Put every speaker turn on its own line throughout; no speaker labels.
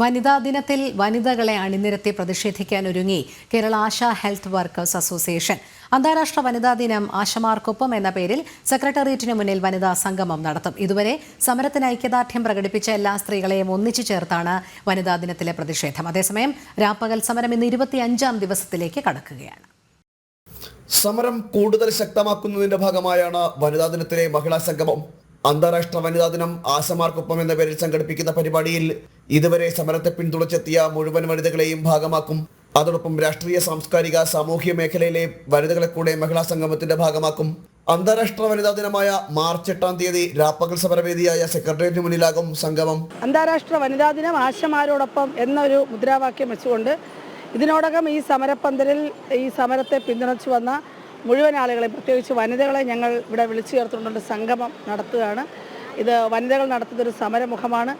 വനിതാ ദിനത്തിൽ വനിതകളെ അണിനിരത്തി പ്രതിഷേധിക്കാനൊരുങ്ങി Kerala ASHA health workers association. അന്താരാഷ്ട്ര വനിതാ ദിനം ആശമാർക്കൊപ്പം എന്ന പേരിൽ സെക്രട്ടേറിയറ്റിന് മുന്നിൽ വനിതാ സംഗമം നടത്തും. ഇതുവരെ സമരത്തിന് ഐക്യദാർഢ്യം പ്രകടിപ്പിച്ച എല്ലാ സ്ത്രീകളെയും ഒന്നിച്ചു ചേർത്താണ് വനിതാ ദിനത്തിലെ പ്രതിഷേധം. അതേസമയം രാപ്പകൽ സമരം ഇന്ന് 25ാം ദിവസത്തിലേക്ക് കടക്കുകയാണ്.
സമരം കൂടുതൽ ശക്തമാക്കുന്നതിന്റെ ഭാഗമായാണ് വനിതാ ദിനത്തിലെ മഹിളാ സംഗമം. അന്താരാഷ്ട്ര വനിതാ ദിനം ആശമാർക്കൊപ്പം എന്ന പേരിൽ സംഘടിപ്പിക്കുന്ന പരിപാടിയിൽ ഇതുവരെ സമരത്തെ പിന്തുണച്ചെത്തിയ മുഴുവൻ വനിതകളെയും ഭാഗമാക്കും. അതോടൊപ്പം രാഷ്ട്രീയ, സാംസ്കാരിക, സാമൂഹ്യ മേഖലയിലെ വനിതകളെ കൂടെ മഹിളാ സംഗമത്തിന്റെ ഭാഗമാക്കും. അന്താരാഷ്ട്ര വനിതാ ദിനമായ മാർച്ച് 8-ാം തീയതി രാപ്പകൽ സമരവേദിയായ സെക്രട്ടേറിയറ്റിന് മുന്നിലാകും സംഗമം.
അന്താരാഷ്ട്ര വനിതാ ദിനം ആശമാരോടൊപ്പം എന്നൊരു മുദ്രാവാക്യം വെച്ചുകൊണ്ട് ഇതിനോടകം ഈ സമരപ്പന്തലിൽ ഈ സമരത്തെ പിന്തുണച്ചു വന്ന മുഴുവൻ ആളുകളെ, പ്രത്യേകിച്ച് വനിതകളെ ഞങ്ങൾ ഇവിടെ വിളിച്ചു ചേർത്തുകൊണ്ടുള്ള സംഗമം നടത്തുകയാണ്. ഇത് വനിതകൾ നടത്തുന്നൊരു സമരമുഖമാണ്.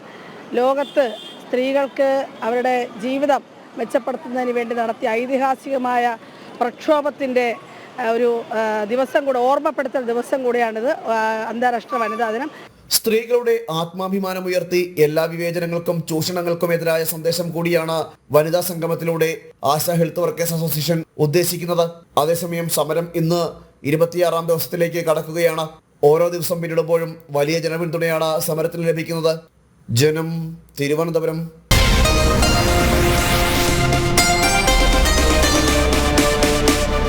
ലോകത്ത് സ്ത്രീകൾക്ക് അവരുടെ ജീവിതം മെച്ചപ്പെടുത്തുന്നതിന് വേണ്ടി നടത്തിയ ഐതിഹാസികമായ പ്രക്ഷോഭത്തിൻ്റെ ഒരു ദിവസം കൂടെ, ഓർമ്മപ്പെടുത്തൽ ദിവസം കൂടിയാണിത് അന്താരാഷ്ട്ര വനിതാ ദിനം.
സ്ത്രീകളുടെ ആത്മാഭിമാനം ഉയർത്തി എല്ലാ വിവേചനങ്ങൾക്കും ചൂഷണങ്ങൾക്കും എതിരായ സന്ദേശം കൂടിയാണ് വനിതാ സംഗമത്തിലൂടെ ആശാ ഹെൽത്ത് വർക്കേഴ്സ് അസോസിയേഷൻ ഉദ്ദേശിക്കുന്നത്. അതേസമയം സമരം ഇന്ന് 26ാം ദിവസത്തിലേക്ക് കടക്കുകയാണ്. ഓരോ ദിവസം പിന്നിടുമ്പോഴും വലിയ ജനപിന്തുണയാണ് സമരത്തിന് ലഭിക്കുന്നത്. ജനം, തിരുവനന്തപുരം.